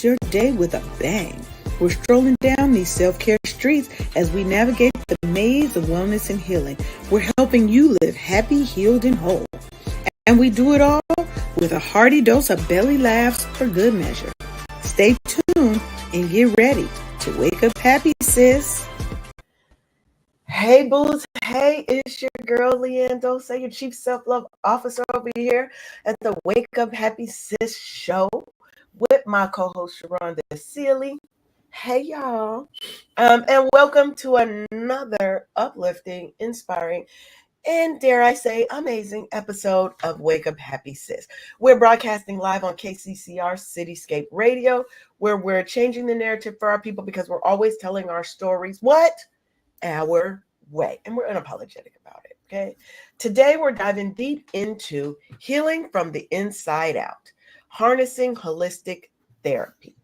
close your day with a bang. We're strolling down these self-care streets as we navigate the maze of wellness and healing. We're helping you live happy, healed, and whole. And we do it all with a hearty dose of belly laughs for good measure. Stay tuned and get ready to wake up happy, sis. Hey, booze. Hey, it's your girl, Leanne Dose, your Chief Self-Love Officer over here at the Wake Up Happy Sis show with my co-host, Sharonda Sealy. Hey, y'all. And welcome to another uplifting, inspiring, and dare I say, amazing episode of Wake Up Happy Sis. We're broadcasting live on KCCR Cityscape Radio, where we're changing the narrative for our people because we're always telling our stories, our way. And we're unapologetic about it, okay? Today, we're diving deep into healing from the inside out, harnessing holistic therapy.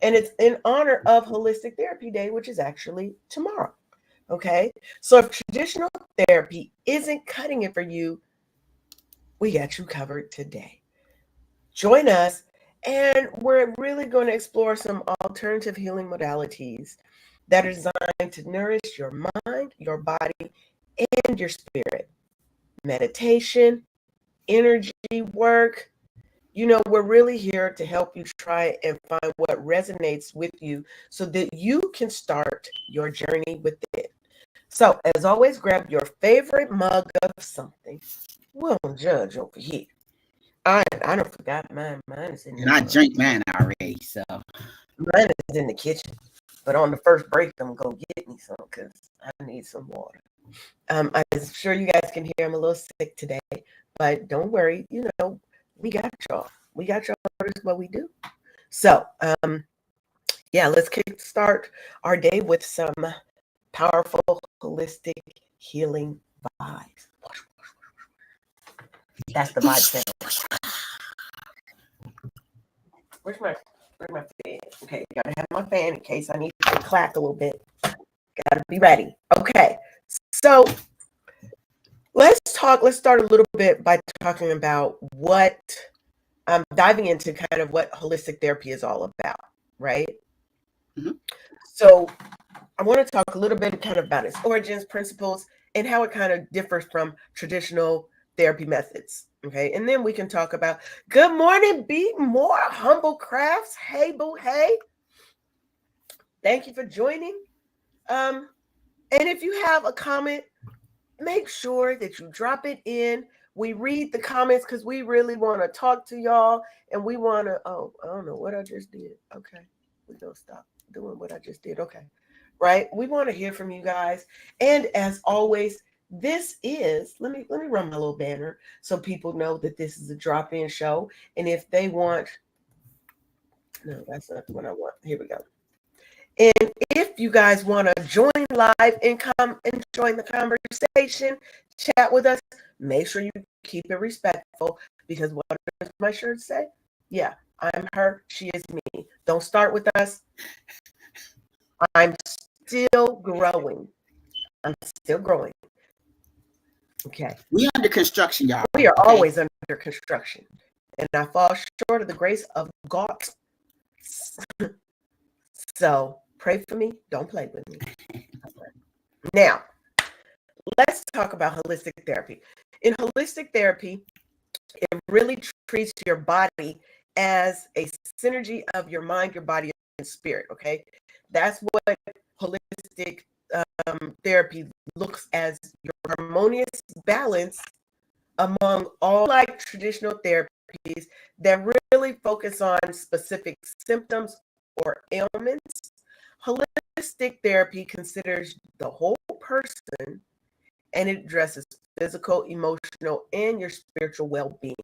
And it's in honor of Holistic Therapy Day, which is actually tomorrow. Okay. So if traditional therapy isn't cutting it for you, we got you covered today. Join us, and we're really going to explore some alternative healing modalities that are designed to nourish your mind, your body, and your spirit. Meditation, energy work. You know, we're really here to help you try and find what resonates with you so that you can start your journey with it. So, as always, grab your favorite mug of something. We don't judge over here. I don't forgot mine. Mine is in and I drank mine already, so. Mine is in the kitchen. But on the first break, I'm going to get me some because I need some water. I'm sure you guys can hear I'm a little sick today, but don't worry. You know, we got y'all. We got y'all. That's what we do. So, let's kickstart our day with some powerful, holistic healing vibes. That's the vibe sound. Where's my fan? Okay, gotta have my fan in case I need to clap a little bit. Gotta be ready. Okay, so let's start a little bit by talking about what diving into kind of what holistic therapy is all about, right? Mm-hmm. So I want to talk a little bit kind of about its origins, principles, and how it kind of differs from traditional therapy methods. Okay. And then we can talk about good morning, Be More Humble Crafts. Hey, boo. Hey. Thank you for joining. And if you have a comment, make sure that you drop it in. We read the comments because we really want to talk to y'all, and we want to, I don't know what I just did. Okay. We're going to stop doing what I just did. Okay. Right? We want to hear from you guys. And as always, this is, let me run my little banner so people know that this is a drop-in show. And if they want, no, that's not the one I want. Here we go. And if you guys want to join live and come and join the conversation, chat with us, make sure you keep it respectful, because what does my shirt say? Yeah, I'm her, she is me. Don't start with us. I'm still growing. I'm still growing. Okay. We under construction, y'all. We are always under construction. And I fall short of the grace of God. So pray for me. Don't play with me. Now, let's talk about holistic therapy. In holistic therapy, it really treats your body as a synergy of your mind, your body, and spirit. Okay. That's what holistic therapy looks as, your harmonious balance among all like traditional therapies that really focus on specific symptoms or ailments. Holistic therapy considers the whole person, and it addresses physical, emotional, and your spiritual well-being.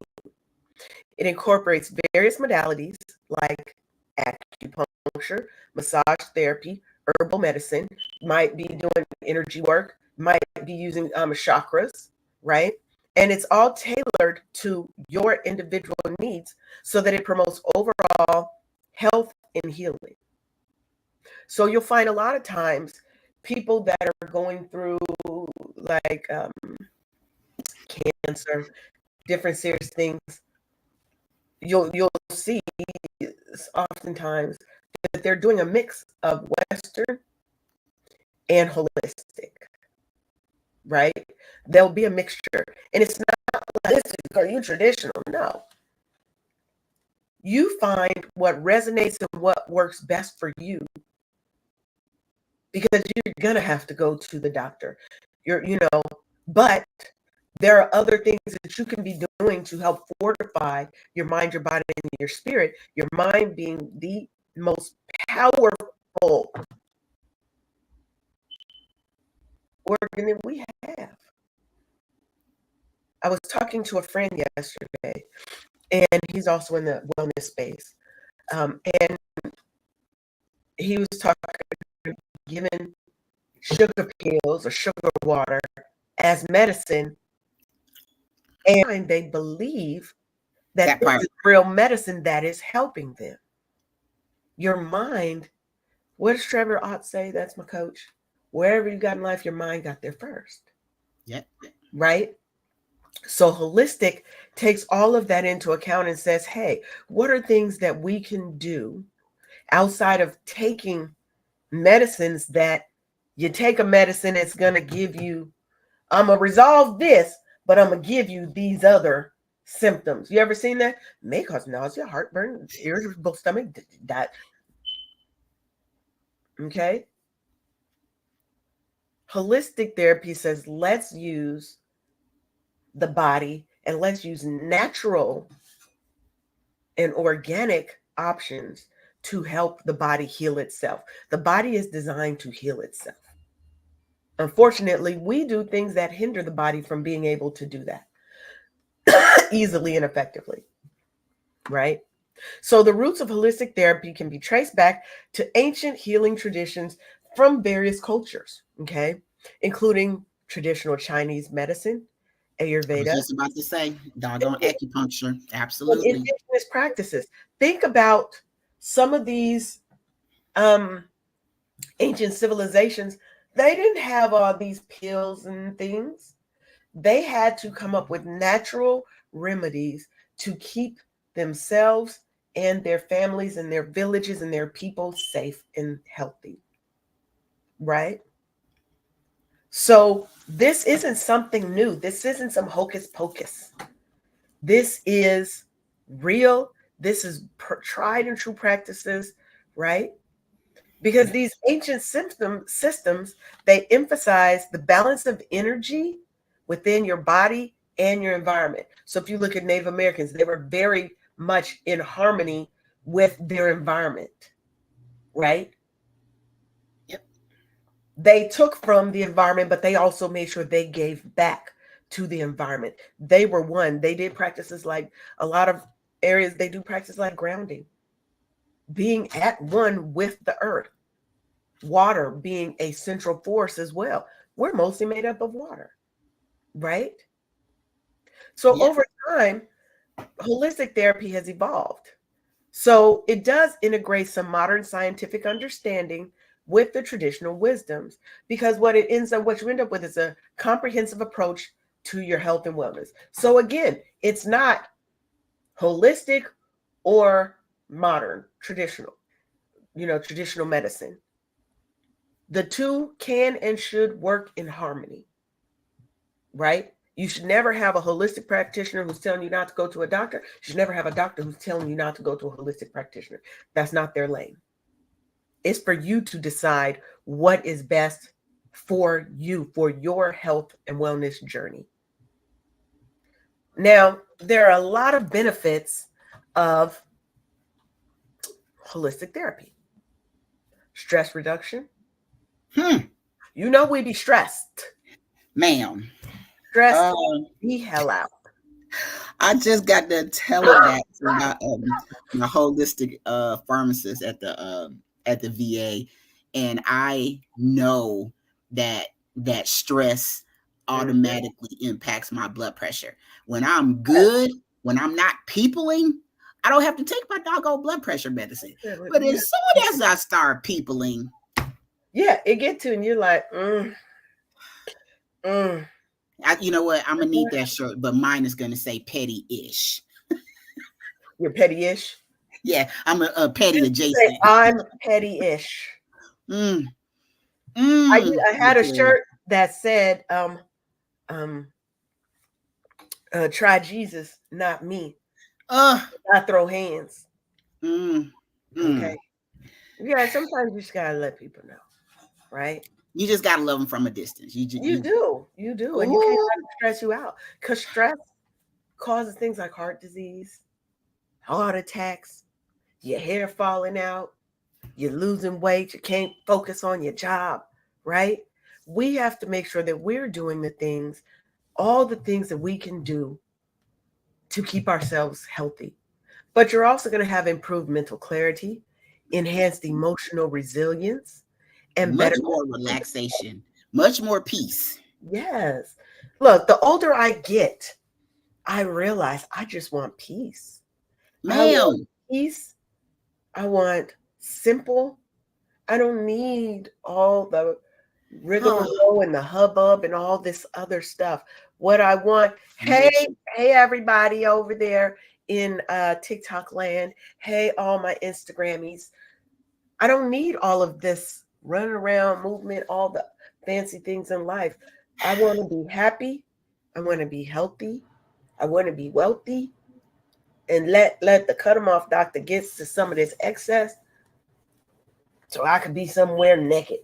It incorporates various modalities like acupuncture, massage therapy, herbal medicine, might be doing energy work, might be using chakras, right? And it's all tailored to your individual needs so that it promotes overall health and healing. So you'll find a lot of times people that are going through like cancer, different serious things, you'll see oftentimes that they're doing a mix of Western and holistic, right? There'll be a mixture, and it's not like, are you traditional? No. You find what resonates and what works best for you, because you're gonna have to go to the doctor. But there are other things that you can be doing to help fortify your mind, your body, and your spirit. Your mind being the most powerful organ that we have. I was talking to a friend yesterday, and he's also in the wellness space. And he was giving sugar pills or sugar water as medicine. And they believe that this is real medicine that is helping them. Your mind, what does Trevor Ott say? That's my coach. Wherever you got in life, your mind got there first. Yeah. Right? So holistic takes all of that into account and says, hey, what are things that we can do outside of taking medicines that you take a medicine, it's going to give you, I'm going to resolve this, but I'm going to give you these other symptoms. You ever seen that? May cause nausea, heartburn, irritable stomach, that. Okay. Holistic therapy says, let's use the body and let's use natural and organic options to help the body heal itself. The body is designed to heal itself. Unfortunately, we do things that hinder the body from being able to do that easily and effectively, right? So the roots of holistic therapy can be traced back to ancient healing traditions from various cultures, okay, including traditional Chinese medicine, Ayurveda. I was just about to say, doggone acupuncture. Absolutely. Indigenous practices. Think about some of these ancient civilizations. They didn't have all these pills and things. They had to come up with natural remedies to keep themselves and their families and their villages and their people safe and healthy. Right? So this isn't something new. This isn't some hocus pocus. This is real. This is tried and true practices, right? Because these ancient systems, they emphasize the balance of energy within your body and your environment. So if you look at Native Americans, they were very much in harmony with their environment, right? Yep. They took from the environment, but they also made sure they gave back to the environment. They were one. They did practices like a lot of areas, they do practice like grounding, being at one with the earth. Water being a central force as well. We're mostly made up of water, right? So over time, holistic therapy has evolved. So it does integrate some modern scientific understanding with the traditional wisdoms, because what you end up with is a comprehensive approach to your health and wellness. So again, it's not holistic or modern, traditional medicine. The two can and should work in harmony, right? You should never have a holistic practitioner who's telling you not to go to a doctor. You should never have a doctor who's telling you not to go to a holistic practitioner. That's not their lane. It's for you to decide what is best for you, for your health and wellness journey. Now, there are a lot of benefits of holistic therapy. Stress reduction. You know we be stressed. Ma'am. Stress the hell out. I just got to tell her that about my holistic pharmacist at the VA, and I know that stress automatically impacts my blood pressure. When I'm good, when I'm not peopling, I don't have to take my doggone blood pressure medicine. But as soon as I start peopling, it gets to, and you're like, you know what? I'm gonna need that shirt, but mine is gonna say petty-ish. You're petty-ish. Yeah, I'm a petty adjacent. Say, I'm petty-ish. Mm. I had a shirt that said, try Jesus, not me. I throw hands. Okay. Yeah, sometimes you just gotta let people know, right? You just gotta love them from a distance. You do, and you can't let them stress you out, because stress causes things like heart disease, heart attacks, your hair falling out, you're losing weight, you can't focus on your job, right? We have to make sure that we're doing all the things that we can do to keep ourselves healthy. But you're also going to have improved mental clarity, enhanced emotional resilience, and much more relaxation, much more peace. Yes. Look, the older I get, I realize I just want peace. I want peace. I want simple. I don't need all the rigmarole and the hubbub and all this other stuff. What I want, hey everybody over there in TikTok land, hey all my Instagrammies, I don't need all of this running around movement, all the fancy things in life. I want to be happy. I want to be healthy. I want to be wealthy. And let the cut 'em off doctor get to some of this excess so I could be somewhere naked.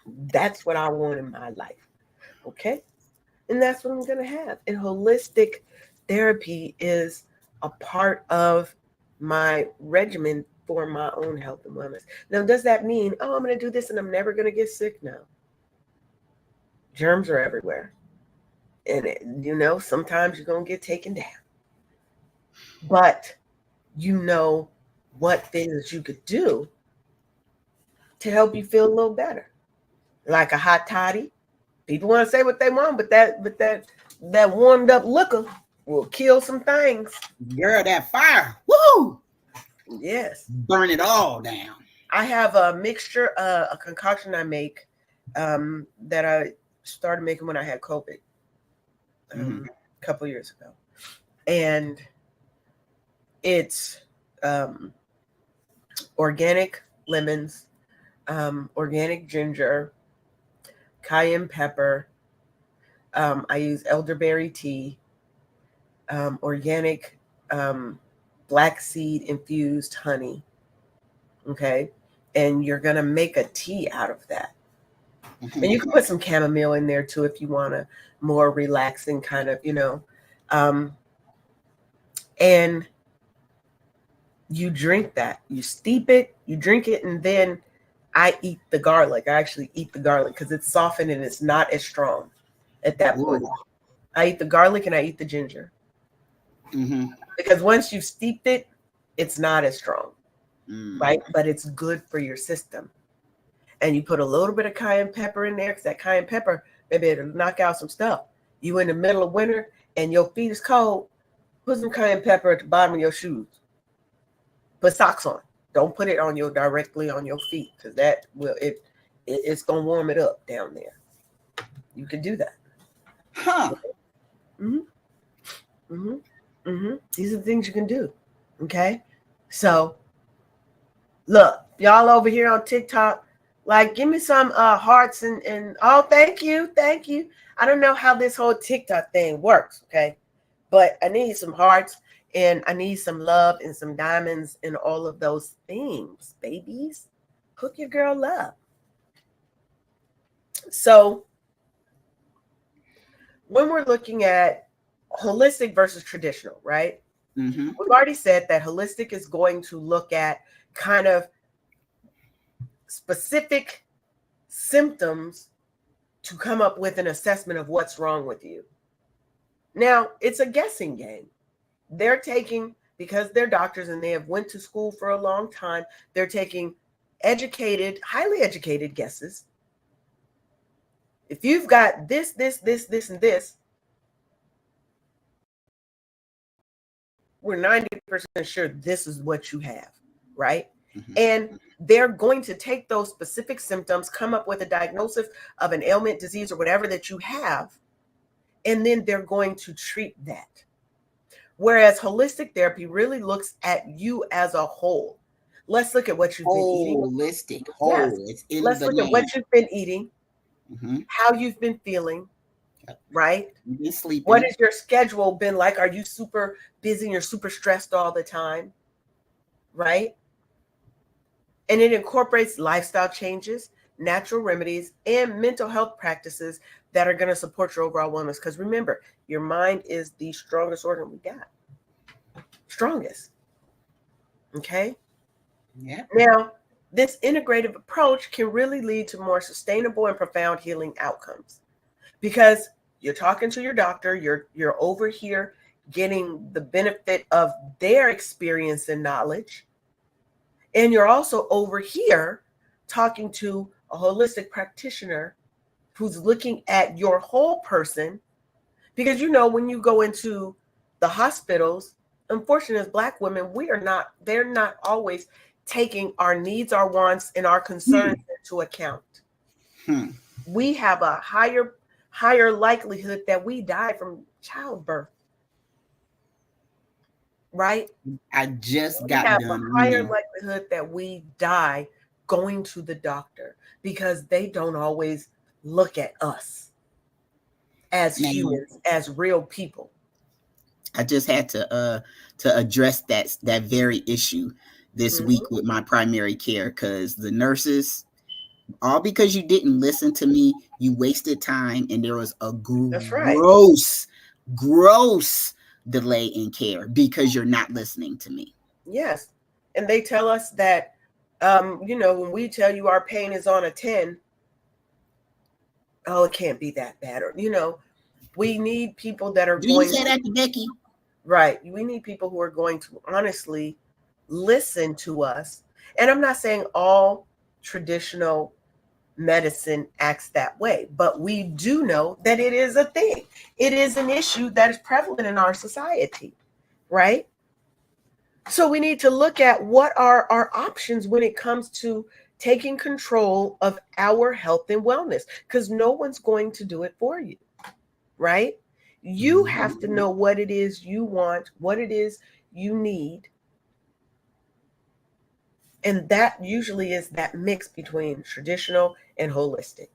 That's what I want in my life. Okay? And that's what I'm going to have. And holistic therapy is a part of my regimen for my own health and wellness. Now, does that mean, I'm going to do this and I'm never going to get sick? No. Germs are everywhere. And, sometimes you're going to get taken down. But you know what things you could do to help you feel a little better. Like a hot toddy. People want to say what they want, but that warmed up liquor will kill some things. Girl, that fire. Woo! Yes. Burn it all down. I have a mixture, a concoction I make that I started making when I had COVID a couple years ago. And it's organic lemons, organic ginger, cayenne pepper. I use elderberry tea, organic black seed infused honey. Okay. And you're going to make a tea out of that. And you can put some chamomile in there too if you want a more relaxing kind of, and you drink that. You steep it, you drink it, and then I eat the garlic. I actually eat the garlic because it's softened and it's not as strong at that point. I eat the garlic and I eat the ginger. Because once you've steeped it, it's not as strong, right? But it's good for your system. And you put a little bit of cayenne pepper in there because that cayenne pepper, maybe it'll knock out some stuff. You in the middle of winter and your feet is cold, put some cayenne pepper at the bottom of your shoes. Put socks on. Don't put it on directly on your feet because that will it's gonna warm it up down there. You can do that. These are the things you can do. Okay. So look, y'all over here on TikTok, like give me some hearts and oh, thank you. I don't know how this whole TikTok thing works. Okay. But I need some hearts. And I need some love and some diamonds and all of those things, babies. Hook your girl up. So when we're looking at holistic versus traditional, right? We've already said that holistic is going to look at kind of specific symptoms to come up with an assessment of what's wrong with you. Now, it's a guessing game. They're taking, because they're doctors and they have went to school for a long time, they're taking educated, highly educated guesses. If you've got this, and this, we're 90% sure this is what you have, right? And they're going to take those specific symptoms, come up with a diagnosis of an ailment, disease, or whatever that you have, and then they're going to treat that. Whereas holistic therapy really looks at you as a whole. Let's look at what you've been eating. Holistic, Yes. whole. It's in Let's the look name. at what you've been eating, Mm-hmm. how you've been feeling, Yep. right? You've been sleeping. What has your schedule been like? Are you super busy and you're super stressed all the time? Right? And it incorporates lifestyle changes, natural remedies, and mental health practices that are going to support your overall wellness. Because remember, your mind is the strongest organ we got. Strongest. Okay? Yeah. Now, this integrative approach can really lead to more sustainable and profound healing outcomes. Because you're talking to your doctor, you're over here getting the benefit of their experience and knowledge. And you're also over here talking to a holistic practitioner who's looking at your whole person. Because, you know, when you go into the hospitals, unfortunately, as Black women, they're not always taking our needs, our wants, and our concerns into account. We have a higher likelihood that we die from childbirth. Right? I just We got have done a higher reading. likelihood that we die going to the doctor because they don't always look at us as humans, as real people. I just had to address that very issue this week with my primary care, because the nurses, all because you didn't listen to me, you wasted time, and there was a gross delay in care because you're not listening to me. Yes. And they tell us that, you know, when we tell you our pain is on a 10, oh, it can't be that bad. Or, you know, we need people that are going to... Do you say that to Becky? Right. We need people who are going to honestly listen to us. And I'm not saying all traditional medicine acts that way, but we do know that it is a thing. It is an issue that is prevalent in our society, right? So we need to look at what are our options when it comes to taking control of our health and wellness, because no one's going to do it for you, right? You have to know what it is you want, what it is you need. And that usually is that mix between traditional and holistic.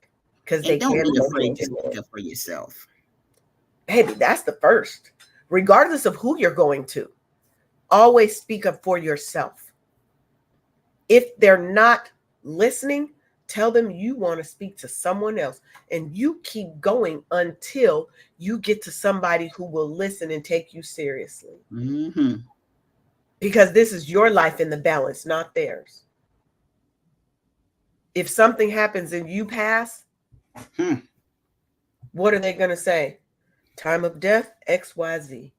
Because they don't can be afraid to speak up for yourself. Baby, that's the first. Regardless of who you're going to, always speak up for yourself. If they're not listening, tell them you want to speak to someone else, and you keep going until you get to somebody who will listen and take you seriously. Because this is your life in the balance, not theirs. If something happens and you pass, what are they going to say? Time of death, XYZ.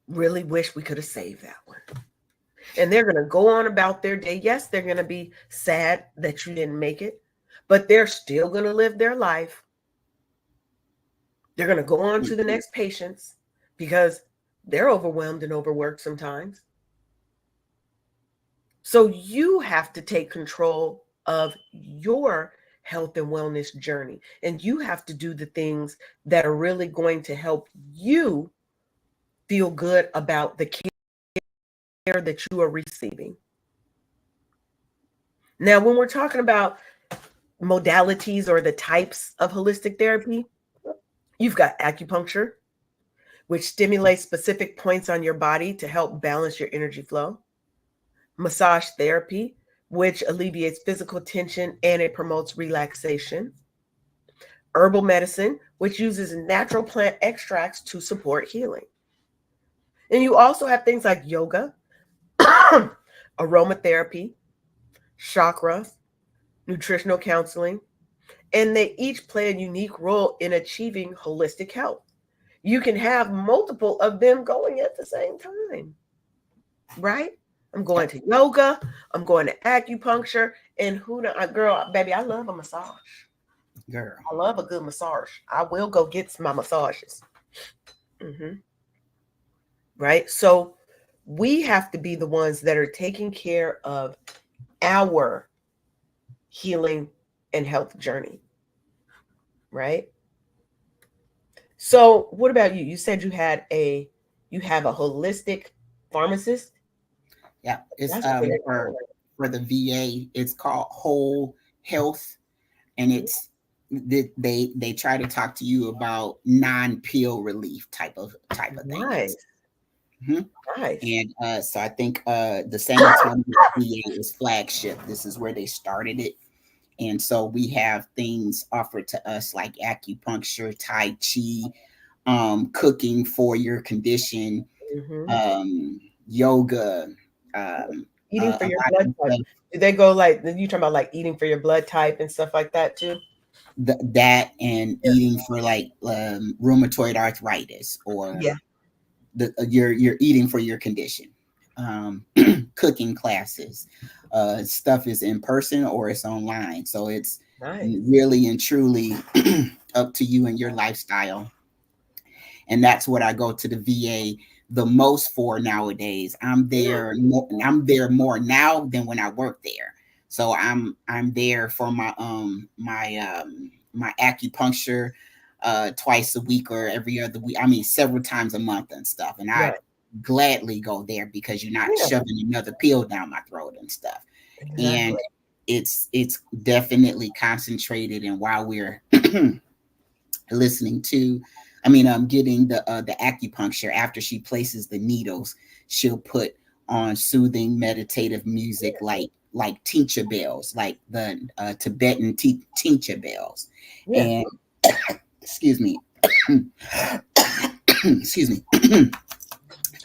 Really wish we could have saved that one. And they're going to go on about their day. Yes, they're going to be sad that you didn't make it, but they're still going to live their life. They're going to go on to the next patients because they're overwhelmed and overworked sometimes. So you have to take control of your health and wellness journey. And you have to do the things that are really going to help you feel good about the care that you are receiving. Now, when we're talking about modalities or the types of holistic therapy, you've got acupuncture, which stimulates specific points on your body to help balance your energy flow. Massage therapy, which alleviates physical tension and it promotes relaxation. Herbal medicine, which uses natural plant extracts to support healing. And you also have things like yoga, aromatherapy, chakras, nutritional counseling, and they each play a unique role in achieving holistic health. You can have multiple of them going at the same time, right? I'm going to yoga, I'm going to acupuncture, and girl, baby, I love a massage. Girl, I love a good massage. I will go get my massages. Right? So we have to be the ones that are taking care of our healing and health journey, right? So what about you? You said you have a holistic pharmacist. Yeah, it's That's pretty cool. for the VA. It's called Whole Health, and it's they try to talk to you about non-pill relief type of things. Nice, Mhm. nice. And so I think the San Antonio VA is flagship. This is where they started it. And so we have things offered to us like acupuncture, Tai Chi, cooking for your condition, Hmm. yoga, Eating for a your lot blood of type. stuff. Do they go like you talking about like eating for your blood type and stuff like that too? That and Yeah. eating for like rheumatoid arthritis or Yeah. you're eating for your condition. Um, cooking classes, stuff is in person or it's online, so it's Nice. really and truly up to you and your lifestyle. And that's what I go to the VA the most for nowadays. I'm there more now than when I worked there. So I'm there for my acupuncture twice a week or every other week. I mean several times a month and stuff. And I Right. gladly go there because you're not Yeah. shoving another pill down my throat and stuff. Exactly. And it's definitely concentrated. And while we're listening to getting the acupuncture, after she places the needles, she'll put on soothing meditative music like tincture bells, like the Tibetan tincture bells. Yeah. And excuse me, excuse me,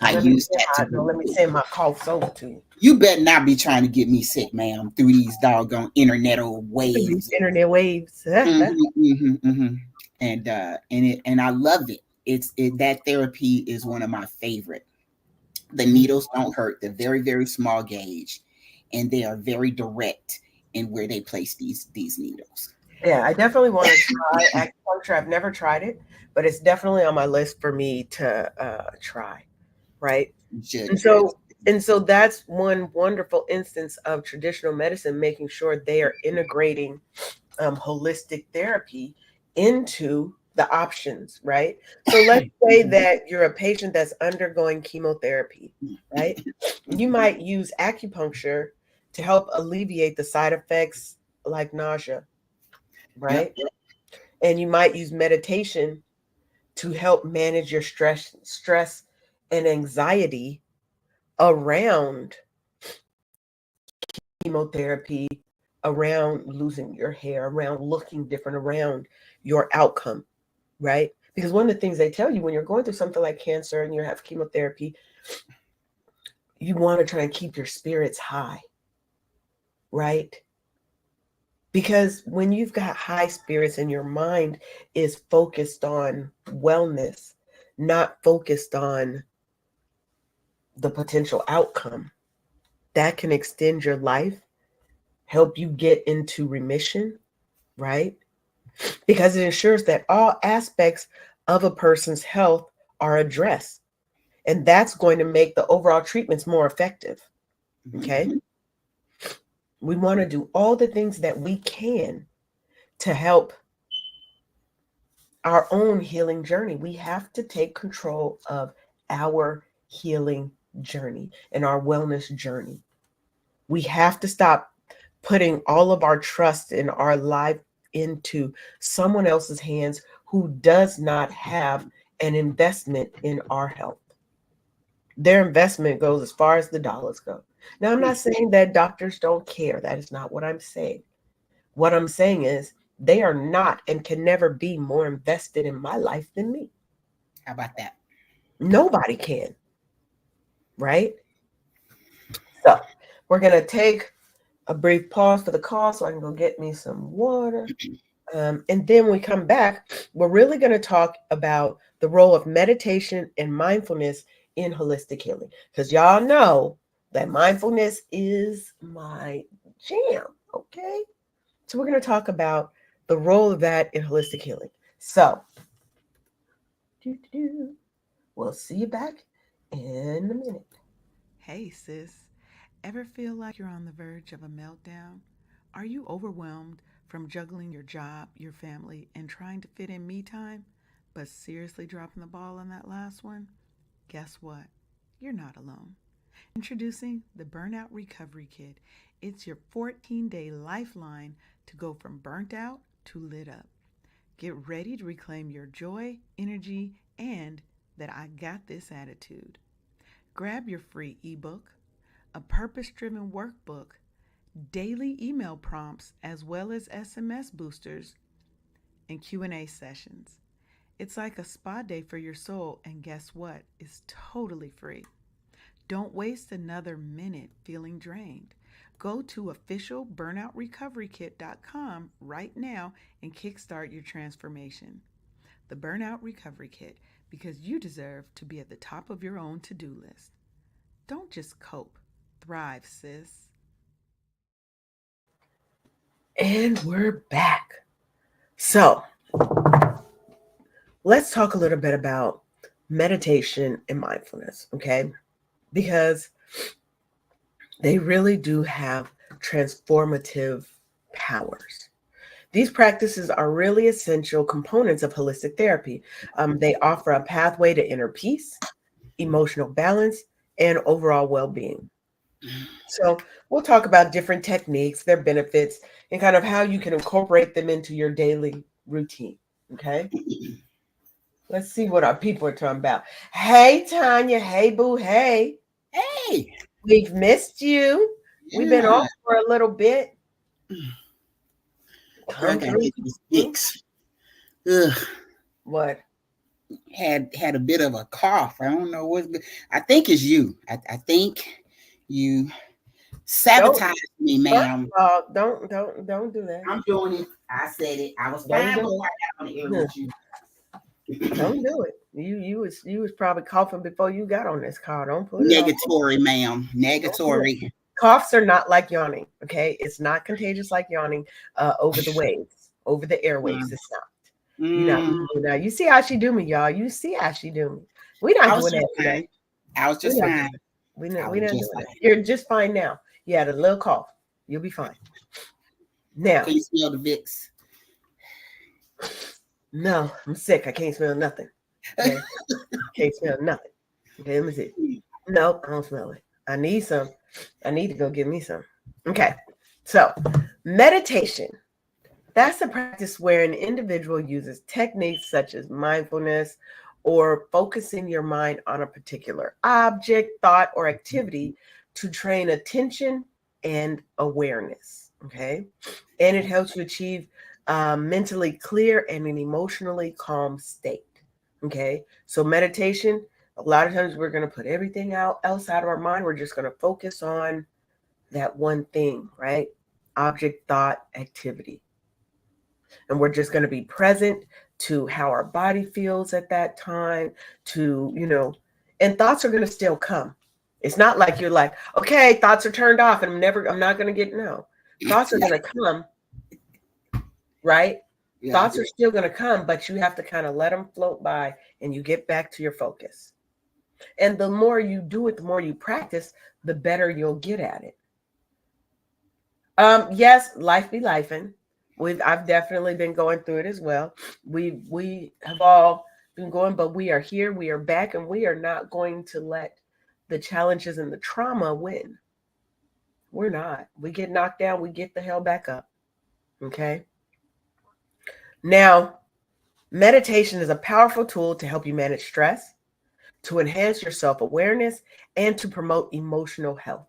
I Let me use send that to no, do. let me send my cough over to you. You better not be trying to get me sick, ma'am, through these doggone internet These waves. internet waves. Mhm, mhm, mhm. And I love it. That therapy is one of my favorite. The needles don't hurt. They're very, very small gauge, and they are very direct in where they place these needles. Yeah, I definitely want to try acupuncture. I've never tried it, but it's definitely on my list for me to try. Right. You should. And so that's one wonderful instance of traditional medicine making sure they are integrating holistic therapy into the options, right? So let's say that you're a patient that's undergoing chemotherapy, right? You might use acupuncture to help alleviate the side effects like nausea, Yep. right? And you might use meditation to help manage your stress and anxiety around chemotherapy, around losing your hair, around looking different, around your outcome, right? Because one of the things they tell you when you're going through something like cancer and you have chemotherapy, you want to try and keep your spirits high, right? Because when you've got high spirits and your mind is focused on wellness, not focused on the potential outcome, that can extend your life, help you get into remission, right? Because it ensures that all aspects of a person's health are addressed. And that's going to make the overall treatments more effective. Okay. Mhm. We want to do all the things that we can to help our own healing journey. We have to take control of our healing journey and our wellness journey. We have to stop putting all of our trust in our life into someone else's hands who does not have an investment in our health. Their investment goes as far as the dollars go. Now, I'm not saying that doctors don't care. That is not what I'm saying. What I'm saying is they are not and can never be more invested in my life than me. How about that? Nobody can, right? So we're going to take a brief pause for the call so I can go get me some water. And then when we come back, we're really going to talk about the role of meditation and mindfulness in holistic healing. Because y'all know that mindfulness is my jam. Okay. So we're going to talk about the role of that in holistic healing. So we'll see you back in a minute. Hey, sis. Ever feel like you're on the verge of a meltdown? Are you overwhelmed from juggling your job, your family, and trying to fit in me time? but seriously dropping the ball on that last one, guess what? You're not alone. Introducing the Burnout Recovery Kit. It's your 14-day lifeline to go from burnt out to lit up. Get ready to reclaim your joy, energy, and that I got this attitude. Grab your free ebook, a purpose-driven workbook, daily email prompts, as well as SMS boosters and Q&A sessions. It's like a spa day for your soul, and guess what? It's totally free. Don't waste another minute feeling drained. Go to officialburnoutrecoverykit.com right now and kickstart your transformation. The Burnout Recovery Kit, because you deserve to be at the top of your own to-do list. Don't just cope. Thrive, sis. And we're back. So, let's talk a little bit about meditation and mindfulness, okay? Because they really do have transformative powers. These practices are really essential components of holistic therapy. They offer a pathway to inner peace, emotional balance, and overall well-being. So we'll talk about different techniques, their benefits, and kind of how you can incorporate them into your daily routine, okay? Let's see what our people are talking about. Hey, Tanya. Hey, Boo. Hey. Hey. We've missed you. Yeah. We've been off for a little bit. I gotta get this fix. Ugh. What? Had a bit of a cough. I don't know what. I think it's you. I think you sabotaged me, ma'am. Don't do that. I'm doing it. I said it. I was fine before I got on the air with you. Don't do it. You was probably coughing before you got on this call. Don't put it negatory, ma'am. Negatory. Coughs are not like yawning. Okay, it's not contagious like yawning over the waves, over the airwaves. It's not. Now you see how she do me, y'all. You see how she do me. We not doing that today. I was just fine. We not doing that. You're just fine now. You had a little cough. You'll be fine. Now. Can you smell the Vicks? No, I'm sick. I can't smell nothing. Okay? Can't smell nothing. Okay, let me see. Nope, I don't smell it. I need some. I need to go get me some. Okay, so meditation. That's a practice where an individual uses techniques such as mindfulness or focusing your mind on a particular object, thought, or activity to train attention and awareness. Okay, and it helps you achieve mentally clear and an emotionally calm state. Okay, so meditation, a lot of times we're going to put everything else out of our mind. We're just going to focus on that one thing, right? Object, thought, activity. And we're just going to be present to how our body feels at that time, to, and thoughts are going to still come. It's not like you're like, okay, thoughts are turned off and I'm not going to get, no. Thoughts are going to come. Right? Yeah, thoughts are still going to come, but you have to kind of let them float by and you get back to your focus. And the more you do it, the more you practice, the better you'll get at it. Yes, life be lifing. I've definitely been going through it as well. We have all been going, but we are here, we are back, and we are not going to let the challenges and the trauma win. We're not. We get knocked down, we get the hell back up. Okay? Now, meditation is a powerful tool to help you manage stress, to enhance your self-awareness, and to promote emotional health.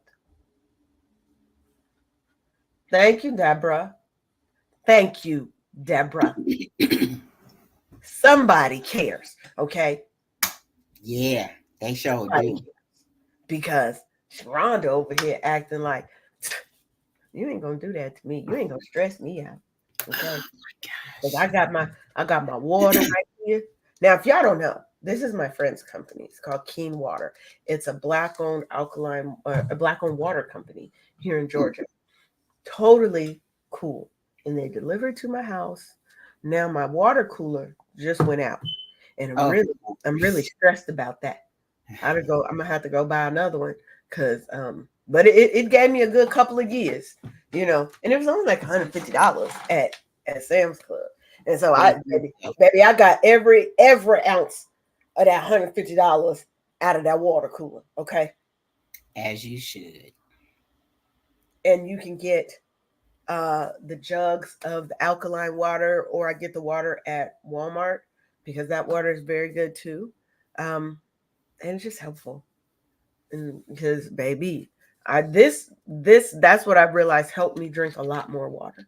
Thank you, Deborah. Thank you, Deborah. Somebody cares, okay? Yeah, they sure do. Because Rhonda over here acting like, you ain't gonna do that to me. You ain't gonna stress me out. Okay. Oh my gosh. I got my water right here. Now, if y'all don't know, this is my friend's company. It's called Keen Water. It's a black-owned black-owned water company here in Georgia. Totally cool. And they delivered to my house. Now my water cooler just went out. And I'm really stressed about that. I'm gonna have to go buy another one because but it gave me a good couple of years, and it was only like $150 at Sam's Club. And so baby, I got every ounce of that $150 out of that water cooler. Okay. As you should. And you can get the jugs of the alkaline water, or I get the water at Walmart because that water is very good too. And it's just helpful. And because baby, that's what I've realized helped me drink a lot more water.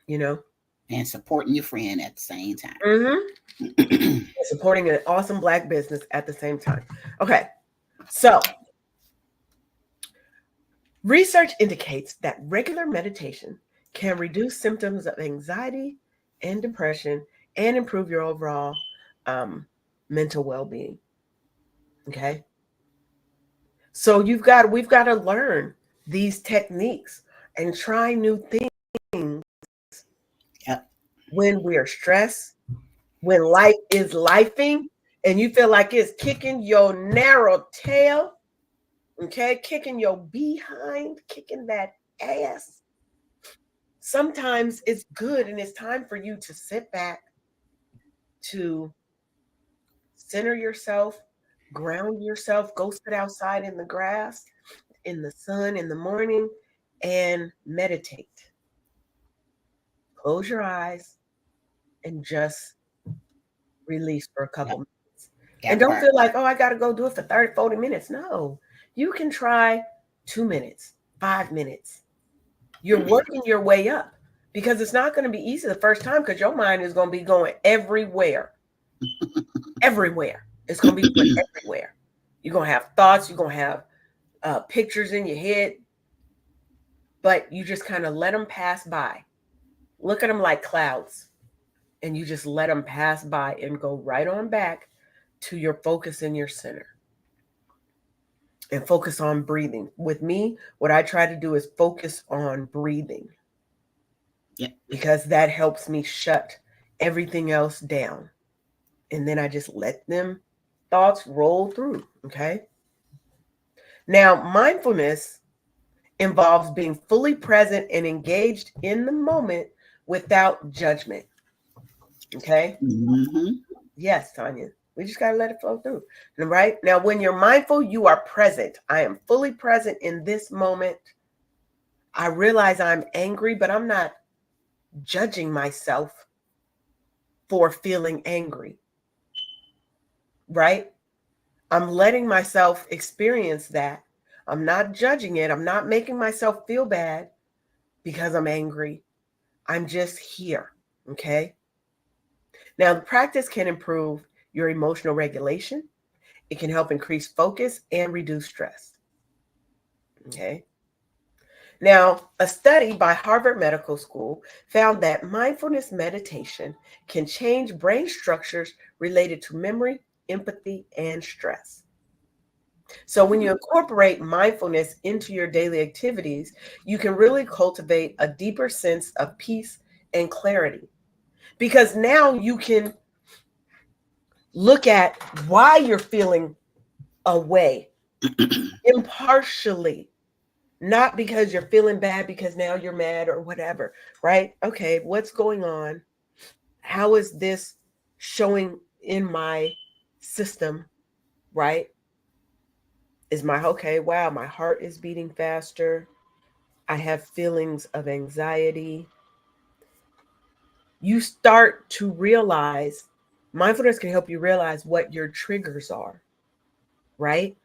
You know? And supporting your friend at the same time. Mm-hmm. Supporting an awesome Black business at the same time. Okay. So research indicates that regular meditation can reduce symptoms of anxiety and depression and improve your overall mental well-being. Okay. So we've got to learn these techniques and try new things. Yep. When we are stressed, when life is lifing and you feel like it's kicking your narrow tail, okay, kicking your behind, kicking that ass. Sometimes it's good and it's time for you to sit back, to center yourself, ground yourself, go sit outside in the grass, in the sun in the morning, and meditate. Close your eyes and just release for a couple minutes. And don't feel like, oh, I got to go do it for 30, 40 minutes. No, you can try 2 minutes, 5 minutes. You're working your way up because it's not going to be easy the first time because your mind is going to be going everywhere. Everywhere. It's going to be going everywhere. You're going to have thoughts. You're going to have pictures in your head. But you just kind of let them pass by. Look at them like clouds. And you just let them pass by and go right on back to your focus in your center. And focus on breathing. With me, what I try to do is focus on breathing. Yeah. Because that helps me shut everything else down. And then I just let them thoughts roll through. Okay. Now, mindfulness involves being fully present and engaged in the moment without judgment. Okay. Mm-hmm. Yes, Tanya. We just got to let it flow through. Right? Now, when you're mindful, you are present. I am fully present in this moment. I realize I'm angry, but I'm not judging myself for feeling angry. Right? I'm letting myself experience that. I'm not judging it. I'm not making myself feel bad because I'm angry. I'm just here. Okay? Now, the practice can improve your emotional regulation. It can help increase focus and reduce stress. Okay. Now, a study by Harvard Medical School found that mindfulness meditation can change brain structures related to memory, empathy, and stress. So when you incorporate mindfulness into your daily activities, you can really cultivate a deeper sense of peace and clarity. Because now you can look at why you're feeling a way impartially, not because you're feeling bad because now you're mad or whatever, right? Okay, what's going on? How is this showing in my system, right? Is my, okay, wow, my heart is beating faster. I have feelings of anxiety. You start to realize, mindfulness can help you realize what your triggers are, right?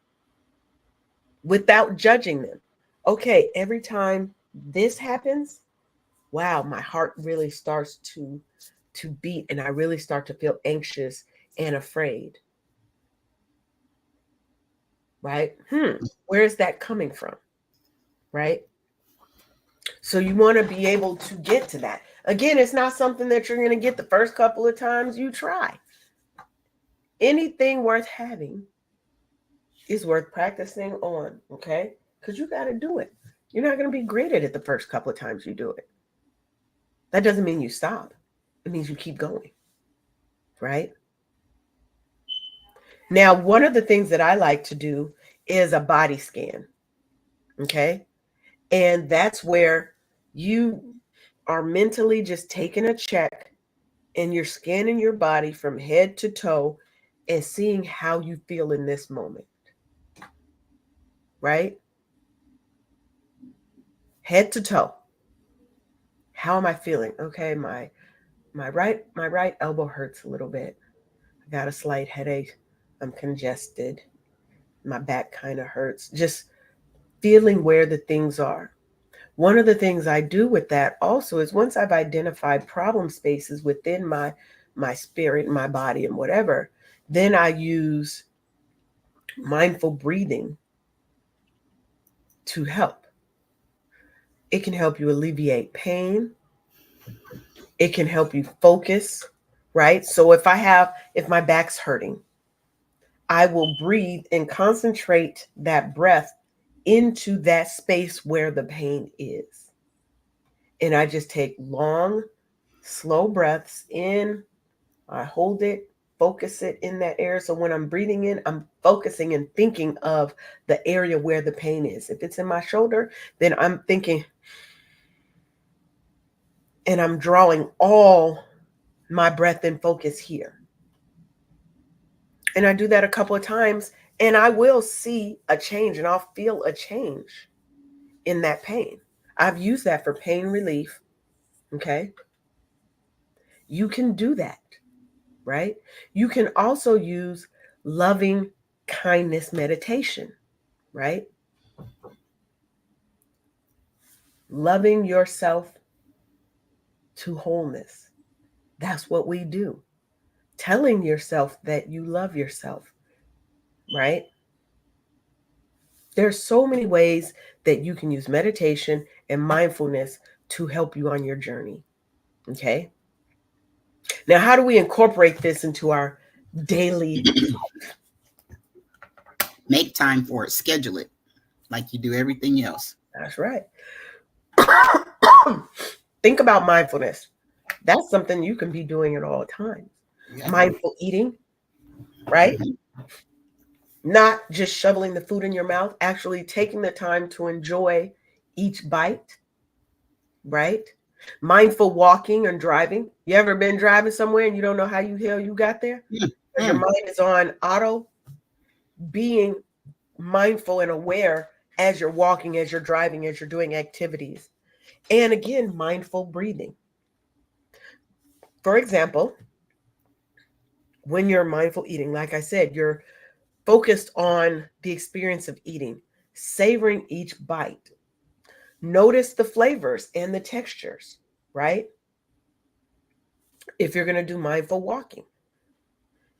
Without judging them. Okay, every time this happens, wow, my heart really starts to beat and I really start to feel anxious and afraid. Right? Where is that coming from? Right? So you want to be able to get to that. Again, it's not something that you're going to get the first couple of times you try. Anything worth having is worth practicing on, okay? Because you got to do it. You're not going to be great at it the first couple of times you do it. That doesn't mean you stop. It means you keep going, right? Now, one of the things that I like to do is a body scan, okay? And that's where you are mentally just taking a check and you're scanning your body from head to toe and seeing how you feel in this moment. Right? Head to toe. How am I feeling? Okay, my right elbow hurts a little bit. I got a slight headache. I'm congested. My back kind of hurts. Just feeling where the things are. One of the things I do with that also is once I've identified problem spaces within my spirit, my body, and whatever, then I use mindful breathing to help. It can help you alleviate pain. It can help you focus, right? So if my back's hurting, I will breathe and concentrate that breath into that space where the pain is. And I just take long, slow breaths in. I hold it, focus it in that area. So when I'm breathing in, I'm focusing and thinking of the area where the pain is. If it's in my shoulder, then I'm thinking, and I'm drawing all my breath and focus here. And I do that a couple of times, and I will see a change, and I'll feel a change in that pain. I've used that for pain relief. Okay. You can do that, right? You can also use loving kindness meditation, right? Loving yourself to wholeness. That's what we do. Telling yourself that you love yourself, right? There's so many ways that you can use meditation and mindfulness to help you on your journey. Okay. Now, how do we incorporate this into our daily life? Make time for it. Schedule it like you do everything else. That's right. Think about mindfulness. That's something you can be doing at all times. Yeah. Mindful eating, right? Not just shoveling the food in your mouth, actually taking the time to enjoy each bite, right? Mindful walking and driving. You ever been driving somewhere and you don't know how you got there? Yeah. Your mind is on auto. Being mindful and aware as you're walking, as you're driving, as you're doing activities. And again, mindful breathing. For example, when you're mindful eating, like I said, you're focused on the experience of eating, savoring each bite. Notice the flavors and the textures, right? If you're going to do mindful walking,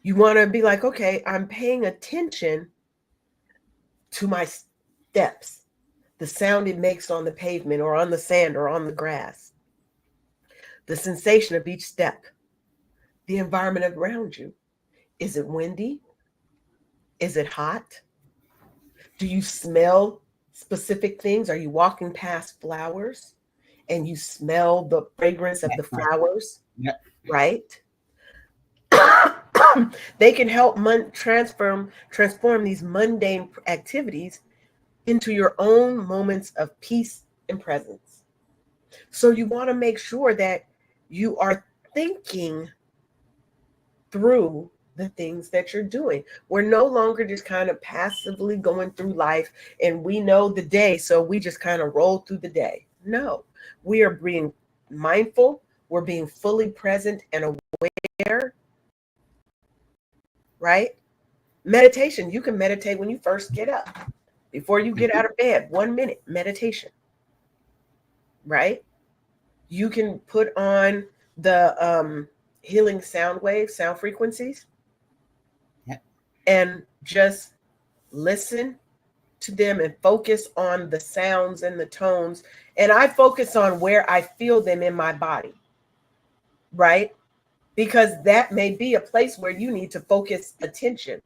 you want to be like, okay, I'm paying attention to my steps, the sound it makes on the pavement or on the sand or on the grass, the sensation of each step, the environment around you. Is it windy? Is it hot? Do you smell specific things? Are you walking past flowers and you smell the fragrance of the flowers? Yep. Right? They can help transform these mundane activities into your own moments of peace and presence. So you want to make sure that you are thinking through the things that you're doing. We're no longer just kind of passively going through life and we know the day, so we just kind of roll through the day. No, we are being mindful. We're being fully present and aware, right? Meditation, you can meditate when you first get up. Before you get out of bed, 1 minute meditation, right? You can put on the healing sound waves, sound frequencies, and just listen to them and focus on the sounds and the tones. And I focus on where I feel them in my body, right? Because that may be a place where you need to focus attention.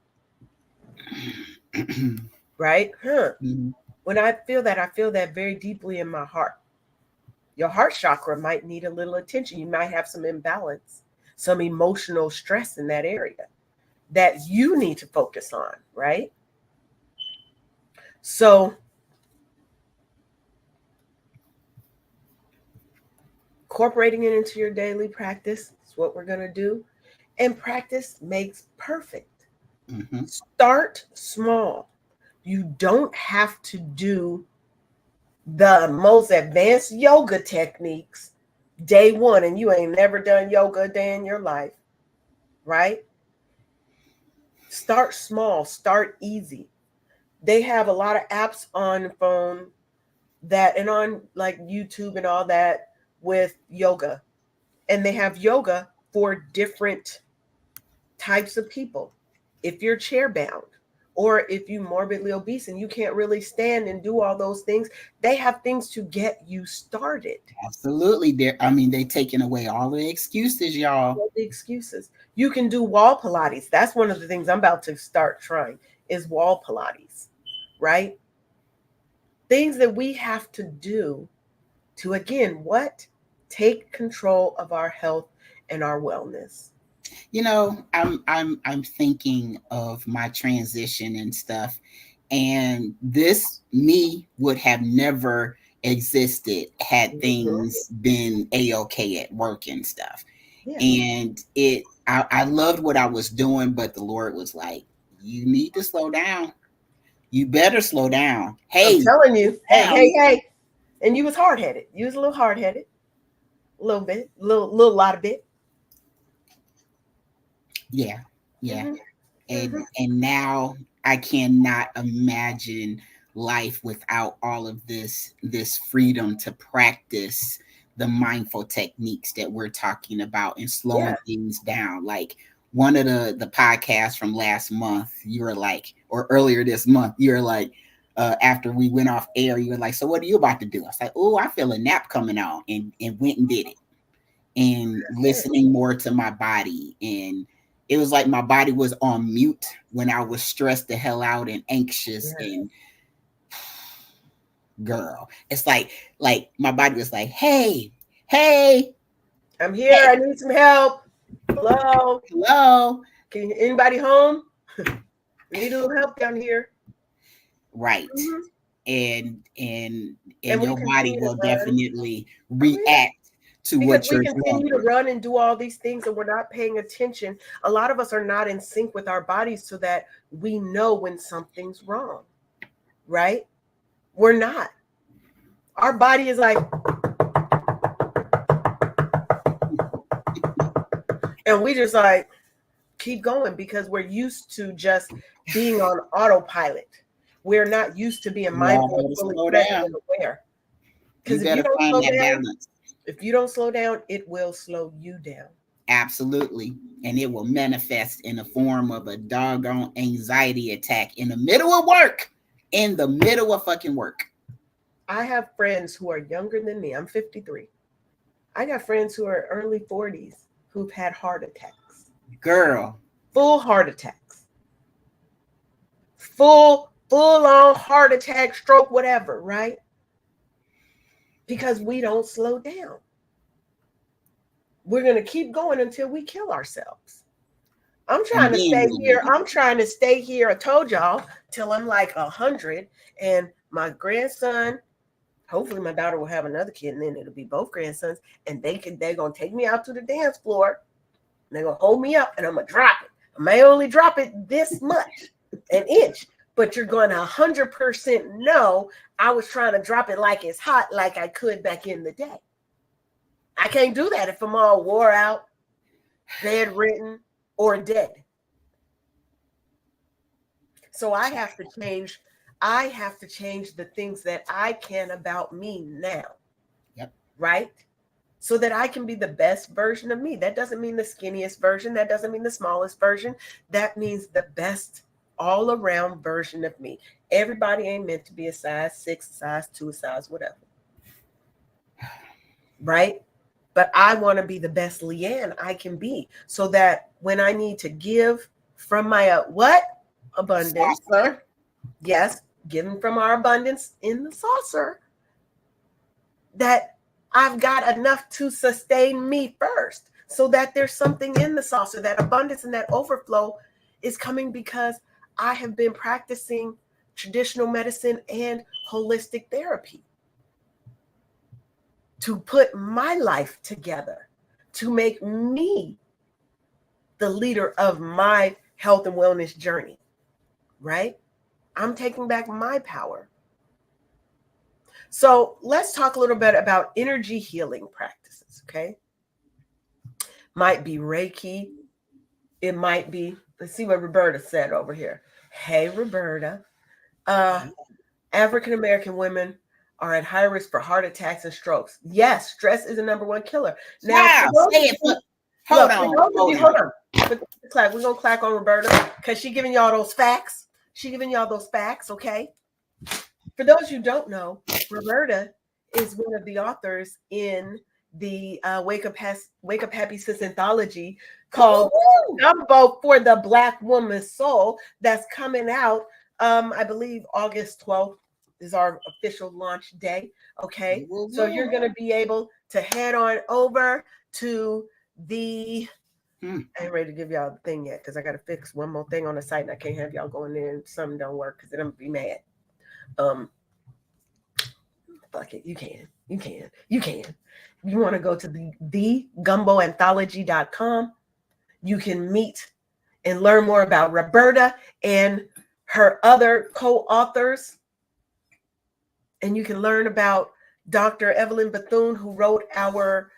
Right? Mm-hmm. When I feel that very deeply in my heart. Your heart chakra might need a little attention. You might have some imbalance, some emotional stress in that area that you need to focus on, right? So incorporating it into your daily practice is what we're going to do. And practice makes perfect. Mm-hmm. Start small. You don't have to do the most advanced yoga techniques day one, and you ain't never done yoga a day in your life, right? Start small, start easy. They have a lot of apps on the phone that, and on like YouTube and all that, with yoga. And they have yoga for different types of people. If you're chair bound, or if you're morbidly obese and you can't really stand and do all those things, they have things to get you started. Absolutely. They taking away all the excuses, y'all. All the excuses. You can do wall Pilates. That's one of the things I'm about to start trying, is wall Pilates, right? Things that we have to do to, again, what? Take control of our health and our wellness. You know, I'm thinking of my transition and stuff, and this me would have never existed had things been a-okay at work and stuff. Yeah. And I loved what I was doing, but the Lord was like, you need to slow down. You better slow down. Hey, I'm telling you, hey. And you was hard-headed. You was a little hard-headed. A little bit, lot of bit. Yeah. And now I cannot imagine life without all of this freedom to practice the mindful techniques that we're talking about and slowing things down. Like one of the podcasts from last month, you were like, or earlier this month, you were like, after we went off air, you were like, so what are you about to do? I was like, oh, I feel a nap coming on, and went and did it. And listening more to my body, and it was like my body was on mute when I was stressed the hell out and anxious. And girl, it's like my body was like, hey, I'm here. Hey. I need some help. Hello. Anybody home? Need a little help down here. Right. And your body will definitely react to what we continue to run and do all these things, and we're not paying attention. A lot of us are not in sync with our bodies so that we know when something's wrong, right? We're not. Our body is like, and we just like keep going because we're used to just being on autopilot. We're not used to being mindful and fully present and aware. Because if you don't slow down, it will slow you down. Absolutely. And it will manifest in the form of a doggone anxiety attack in the middle of work. In the middle of fucking work. I have friends who are younger than me. I'm 53. I got friends who are early 40s who've had heart attacks. Girl. Full heart attacks. Full on heart attack, stroke, whatever, right? Because we don't slow down. We're going to keep going until we kill ourselves. I'm trying to stay here. I told y'all till I'm like 100. And my grandson, hopefully my daughter will have another kid, and then it'll be both grandsons. And they're going to take me out to the dance floor. And they're going to hold me up, and I'm going to drop it. I may only drop it this much, an inch. But you're going to 100% know I was trying to drop it like it's hot, like I could back in the day. I can't do that if I'm all wore out, bedridden, or dead. So I have to change. I have to change the things that I can about me now. Yep. Right? So that I can be the best version of me. That doesn't mean the skinniest version. That doesn't mean the smallest version. That means the best all around version of me. Everybody ain't meant to be a size 6, a size 2, a size whatever. Right? But I want to be the best Leanne I can be so that when I need to give from my abundance. Saucer. Yes, giving from our abundance in the saucer, that I've got enough to sustain me first, so that there's something in the saucer, that abundance and that overflow is coming because I have been practicing traditional medicine and holistic therapy. to put my life together, to make me the leader of my health and wellness journey, right? I'm taking back my power. So let's talk a little bit about energy healing practices, okay? Might be Reiki. It might be, let's see what Roberta said over here. Hey, Roberta. African-American women are at high risk for heart attacks and strokes. Yes, stress is the number one killer. Now, hold on. We're going to clack on Roberta because she's giving y'all those facts. She's giving y'all those facts, okay? For those who don't know, Roberta is one of the authors in the Wake Up Happy Sis anthology called Gumbo for the Black Woman's Soul that's coming out, I believe August 12th is our official launch day, okay? So you're going to be able to head on over to the... I ain't ready to give y'all the thing yet because I got to fix one more thing on the site and I can't have y'all going there and something don't work because then I'm going to be mad. Fuck it. You can. You want to go to the gumboanthology.com. You can meet and learn more about Roberta and her other co-authors. And you can learn about Dr. Evelyn Bethune, who wrote our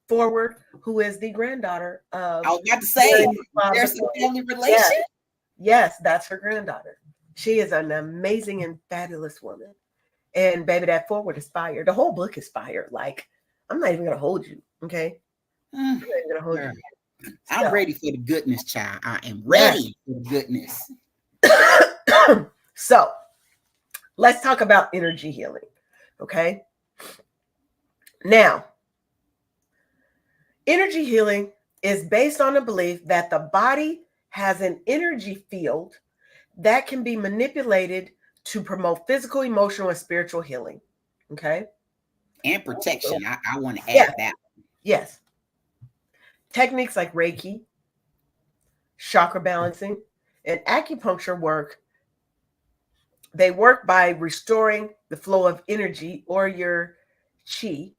forward, who is the granddaughter of... I was about to say, there's a family relation? Yes, that's her granddaughter. She is an amazing and fabulous woman. And baby, that forward is fire. The whole book is fire. Like, I'm not even going to hold you, okay? I'm not even going to hold you. I'm ready for the goodness, child. I am ready for the goodness. So, let's talk about energy healing, okay? Now, energy healing is based on the belief that the body has an energy field that can be manipulated to promote physical, emotional, and spiritual healing. Okay. And protection. I want to add that. Yes. Techniques like Reiki, chakra balancing, and acupuncture work. They work by restoring the flow of energy or your QI,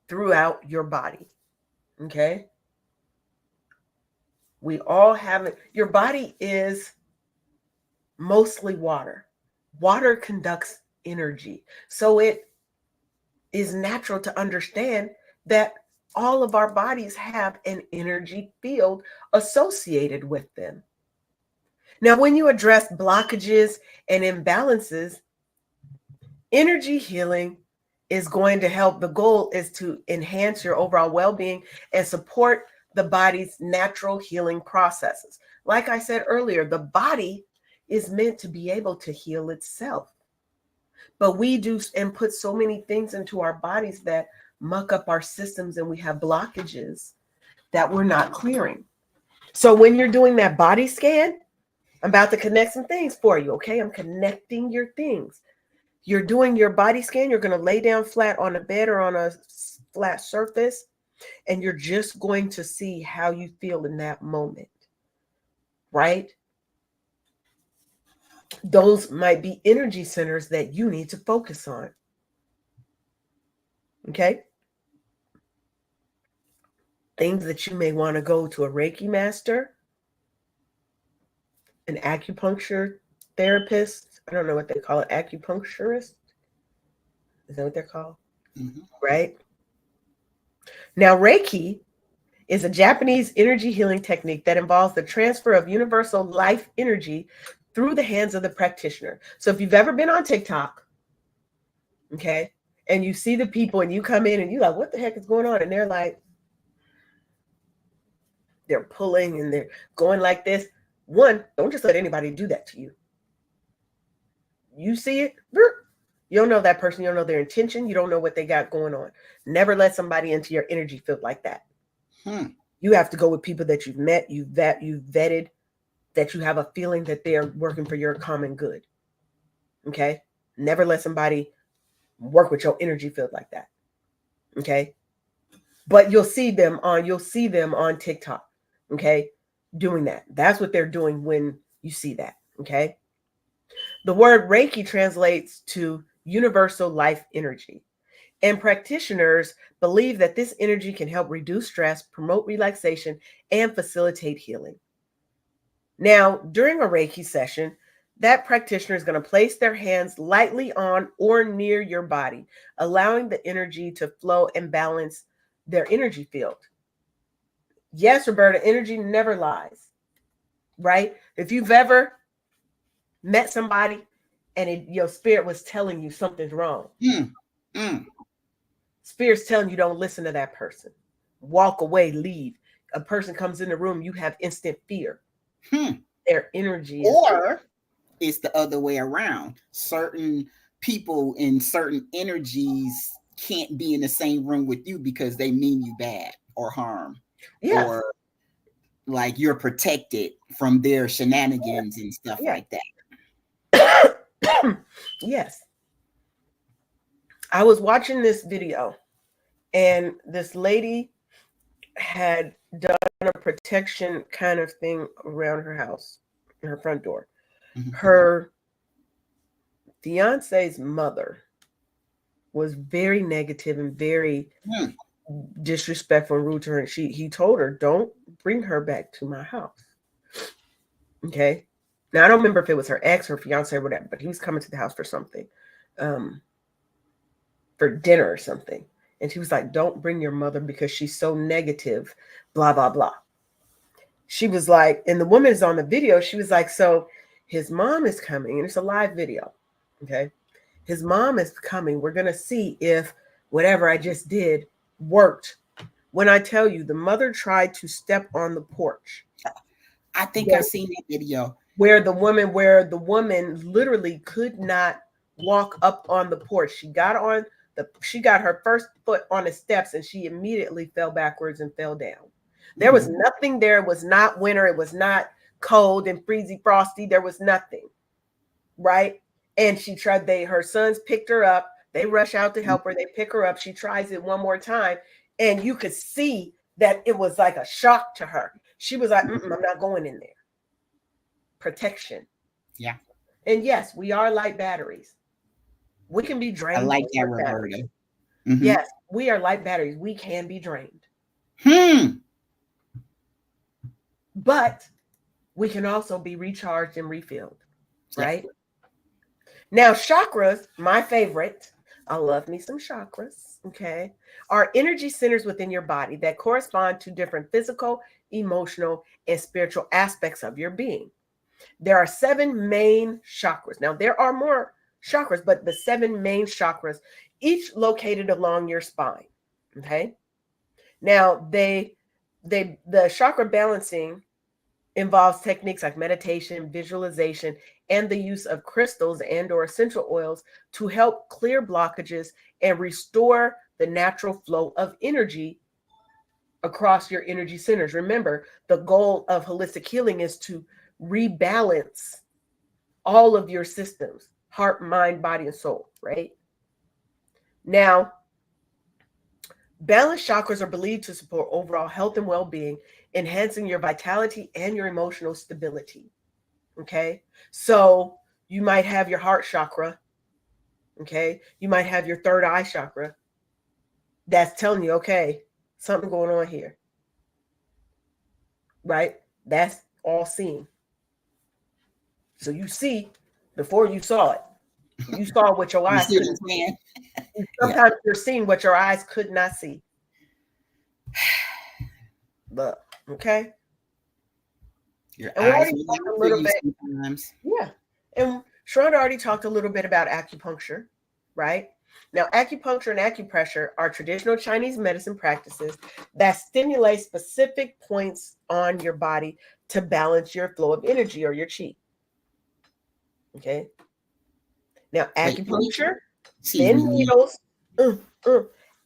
throughout your body. Okay. We all have it. Your body is mostly water. Water conducts energy. So it is natural to understand that all of our bodies have an energy field associated with them. Now, when you address blockages and imbalances, energy healing is going to help. The goal is to enhance your overall well-being and support the body's natural healing processes. Like I said earlier, the body is meant to be able to heal itself. But we do and put so many things into our bodies that muck up our systems, and we have blockages that we're not clearing. So when you're doing that body scan, I'm about to connect some things for you, okay? I'm connecting your things. You're doing your body scan. You're going to lay down flat on a bed or on a flat surface, and you're just going to see how you feel in that moment, right? Those might be energy centers that you need to focus on, okay? Things that you may want to go to a Reiki master, an acupuncture therapist. I don't know what they call it. Acupuncturist. Is that what they're called? Mm-hmm. Right? Now, Reiki is a Japanese energy healing technique that involves the transfer of universal life energy through the hands of the practitioner. So if you've ever been on TikTok, okay, and you see the people and you come in and you're like, what the heck is going on? And they're like, they're pulling and they're going like this. One, don't just let anybody do that to you. You see it, you don't know that person, you don't know their intention, you don't know what they got going on. Never let somebody into your energy field like that. You have to go with people that you've met, you've vetted, that you have a feeling that they're working for your common good. Okay? Never let somebody work with your energy field like that. Okay? But you'll see them on TikTok. Okay? Doing that. That's what they're doing when you see that. Okay? The word Reiki translates to universal life energy, and practitioners believe that this energy can help reduce stress, promote relaxation, and facilitate healing. Now, during a Reiki session, that practitioner is going to place their hands lightly on or near your body, allowing the energy to flow and balance their energy field. Yes, Roberta, energy never lies, right? If you've ever met somebody and your spirit was telling you something's wrong, spirit's telling you don't listen to that person. Walk away, leave. A person comes in the room, you have instant fear. Their energy is or it's the other way around. Certain people in certain energies can't be in the same room with you because they mean you bad or harm. Yeah. Or like you're protected from their shenanigans and stuff like that. Yes. I was watching this video and this lady had done a protection kind of thing around her house, her front door. Her fiance's mother was very negative and very disrespectful and rude to her. And he told her, don't bring her back to my house. Okay. Now, I don't remember if it was her ex or fiance or whatever, but he was coming to the house for something, for dinner or something. And she was like, don't bring your mother because she's so negative, blah, blah, blah. She was like, and the woman is on the video. She was like, so his mom is coming, and it's a live video. Okay. His mom is coming. We're going to see if whatever I just did worked. When I tell you, the mother tried to step on the porch. I think I've seen that video. Where the woman literally could not walk up on the porch. She got her first foot on the steps and she immediately fell backwards and fell down. There was nothing there. It was not winter. It was not cold and freezy frosty. There was nothing. Right? And she tried, her sons picked her up. They rush out to help her. They pick her up. She tries it one more time. And you could see that it was like a shock to her. She was like, I'm not going in there. Protection. Yeah. And yes, we are like batteries. We can be drained. I like that, Roberta. Yes, we are like batteries. We can be drained. But we can also be recharged and refilled. Right? Now, chakras, my favorite. I love me some chakras. Okay. Are energy centers within your body that correspond to different physical, emotional, and spiritual aspects of your being. There are 7 main chakras. Now, there are more chakras, but the 7 main chakras, each located along your spine. Okay. Now, the chakra balancing involves techniques like meditation, visualization, and the use of crystals and or essential oils to help clear blockages and restore the natural flow of energy across your energy centers. Remember, the goal of holistic healing is to rebalance all of your systems, heart, mind, body, and soul, right? Now, balanced chakras are believed to support overall health and well-being, enhancing your vitality and your emotional stability. Okay, so you might have your heart chakra. Okay, you might have your third eye chakra. That's telling you, okay, something going on here. Right? That's all seen. So you see before you saw it. You saw what your eyes couldn't see. Sometimes you're seeing what your eyes could not see. But okay. Your eyes talked a little bit. Sometimes. Yeah. And Sharonda already talked a little bit about acupuncture, right? Now, acupuncture and acupressure are traditional Chinese medicine practices that stimulate specific points on your body to balance your flow of energy or your chi. Okay. Now, acupuncture, thin needles.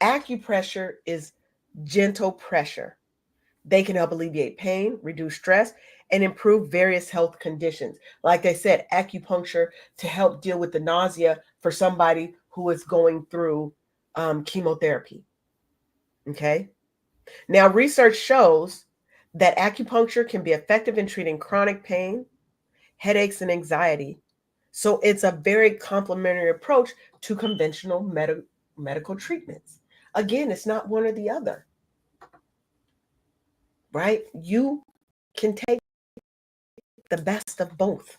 Acupressure is gentle pressure. They can help alleviate pain, reduce stress, and improve various health conditions. Like I said, acupuncture to help deal with the nausea for somebody who is going through chemotherapy. Okay. Now, research shows that acupuncture can be effective in treating chronic pain, headaches, and anxiety, So it's a very complementary approach to conventional medical treatments. Again, it's not one or the other, right? You can take the best of both,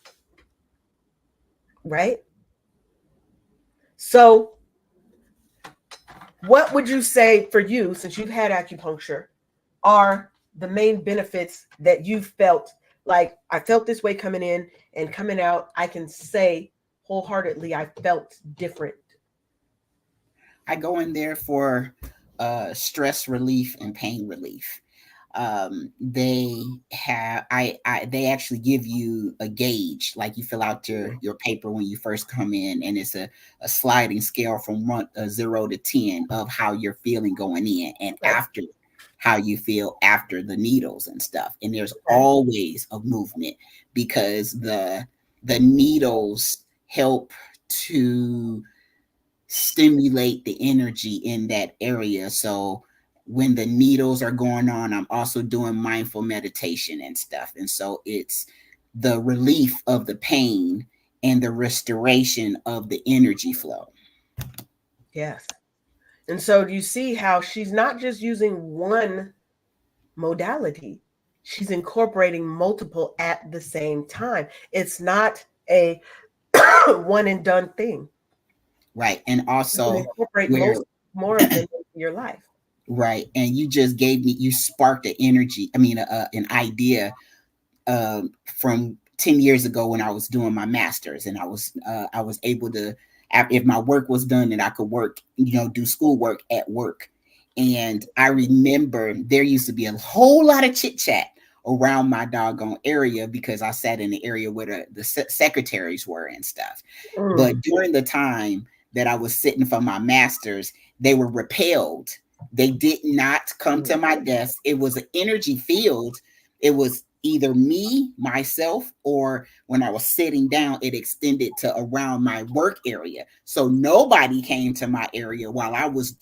right? So what would you say for you, since you've had acupuncture, are the main benefits that you felt? Like, I felt this way coming in and coming out, I can say wholeheartedly I felt different. I go in there for stress relief and pain relief. They have they actually give you a gauge, like you fill out your paper when you first come in, and it's a sliding scale from 0 to 10 of how you're feeling going in, and after how you feel after the needles and stuff. And there's always a movement, because the needles help to stimulate the energy in that area. So when the needles are going on, I'm also doing mindful meditation and stuff. And so it's the relief of the pain and the restoration of the energy flow. Yes. And so do you see how she's not just using one modality, she's incorporating multiple at the same time. It's not a one and done thing. Right. And also incorporate more of them into your life. Right. And you just you sparked an energy, an idea from 10 years ago when I was doing my master's, and I was able to, if my work was done, and I could work, do schoolwork at work. And I remember there used to be a whole lot of chit chat around my doggone area, because I sat in the area where the secretaries were and stuff. But during the time that I was sitting for my master's, they were repelled. They did not come to my desk. It was an energy field. It was either me, myself, or when I was sitting down, it extended to around my work area. So nobody came to my area while I was,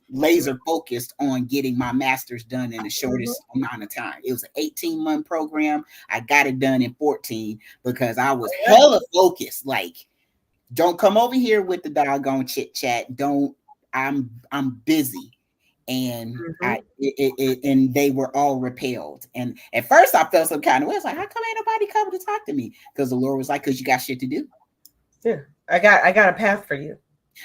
laser focused on getting my master's done in the shortest amount of time. It was an 18-month program. I got it done in 14 because I was hella focused. Like, don't come over here with the doggone chit chat. I'm busy. And and they were all repelled. And at first I felt some kind of way. I was like, how come ain't nobody come to talk to me? Because the Lord was like, because you got shit to do. Yeah, I got a path for you.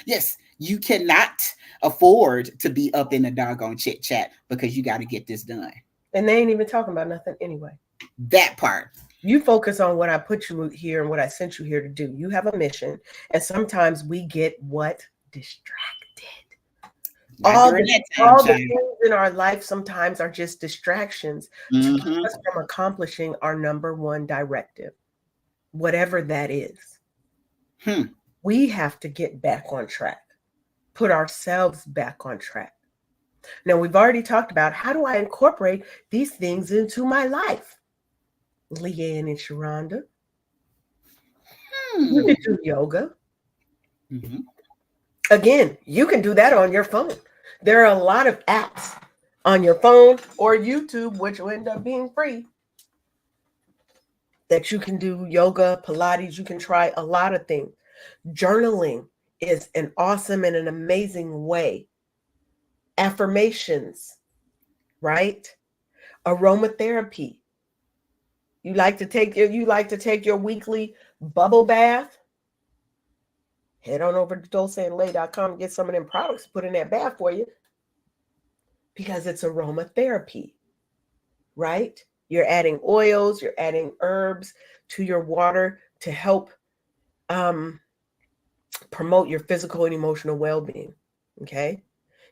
Yes, you cannot afford to be up in the doggone chit chat, because you got to get this done. And they ain't even talking about nothing anyway. That part. You focus on what I put you here and what I sent you here to do. You have a mission. And sometimes we get distracted. All the things in our life sometimes are just distractions to keep us from accomplishing our number one directive, whatever that is. We have to get back on track, put ourselves back on track. Now, we've already talked about, how do I incorporate these things into my life? Leanne and Sharonda. You can do yoga. Again, you can do that on your phone. There are a lot of apps on your phone or YouTube, which will end up being free, that you can do yoga, Pilates. You can try a lot of things. Journaling is an awesome and an amazing way. Affirmations, right? Aromatherapy. You like to take your weekly bubble bath? Head on over to dulceandlay.com and get some of them products put in that bath for you, because it's aromatherapy, right? You're adding oils, you're adding herbs to your water to help promote your physical and emotional well-being, okay?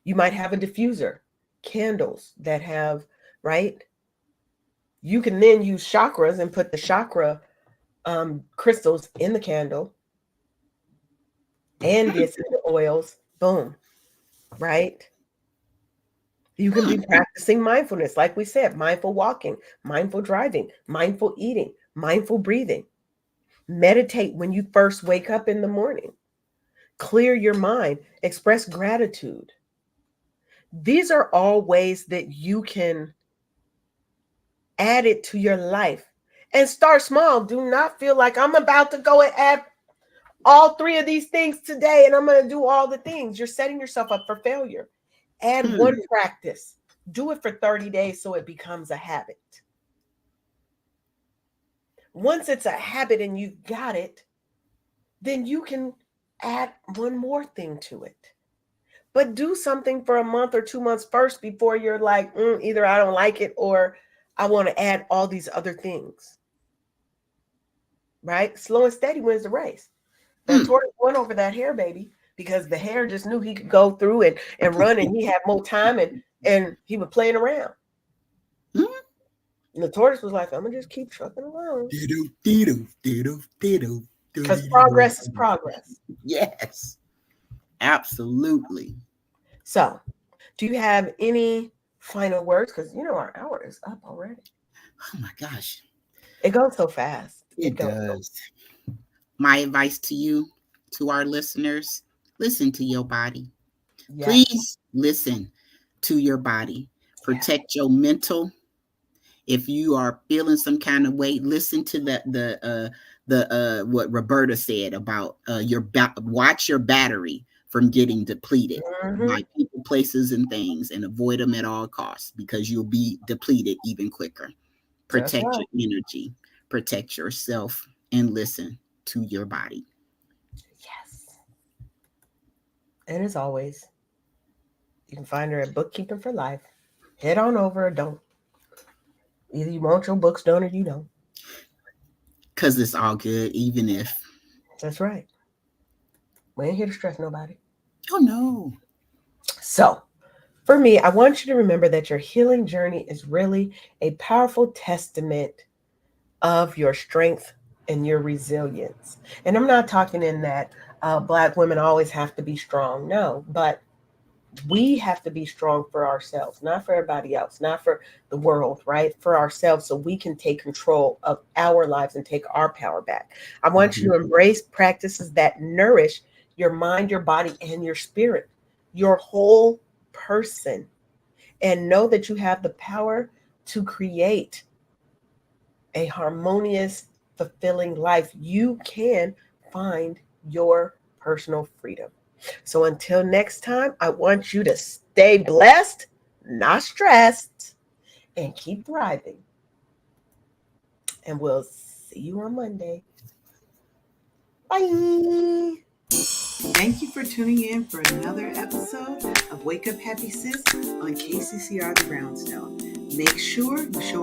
You might have a diffuser, candles that have, right? You can then use chakras and put the chakra crystals in the candle and the essential oils, boom, right? You can be practicing mindfulness, like we said, mindful walking, mindful driving, mindful eating, mindful breathing. Meditate when you first wake up in the morning. Clear your mind, express gratitude. These are all ways that you can add it to your life. And start small. Do not feel like I'm about to go and add all 3 of these things today, and I'm going to do all the things. You're setting yourself up for failure. Add one practice. Do it for 30 days so it becomes a habit. Once it's a habit and you've got it, then you can add one more thing to it. But do something for a month or 2 months first before you're like, either I don't like it or I want to add all these other things. Right? Slow and steady wins the race. The tortoise went over that hare, baby, because the hare just knew he could go through and run, and he had more time, and he was playing around. And the tortoise was like, I'm going to just keep trucking along. Because progress is progress. Yes, absolutely. So, do you have any final words? Because, our hour is up already. Oh, my gosh. It goes so fast. It does. My advice to you, to our listeners, listen to your body. Yes. Please listen to your body. Protect your mental. If you are feeling some kind of way, listen to the what Roberta said about watch your battery from getting depleted by people, places, and things, and avoid them at all costs, because you'll be depleted even quicker. Protect your energy, protect yourself, and listen to your body. Yes. And as always, you can find her at Bookkeeping for Life. Head on over or don't. Either you want your books done or you don't. Because it's all good, even if. That's right. We ain't here to stress nobody. Oh, no. So, for me, I want you to remember that your healing journey is really a powerful testament of your strength and your resilience. And I'm not talking in that Black women always have to be strong. No, but we have to be strong for ourselves, not for everybody else, not for the world, right? For ourselves, so we can take control of our lives and take our power back. I want you to embrace practices that nourish your mind, your body, and your spirit, your whole person, and know that you have the power to create a harmonious, fulfilling life. You can find your personal freedom. So until next time, I want you to stay blessed, not stressed, and keep thriving. And we'll see you on Monday. Bye. Thank you for tuning in for another episode of Wake Up Happy Sis on KCCR The Brownstone. Make sure you show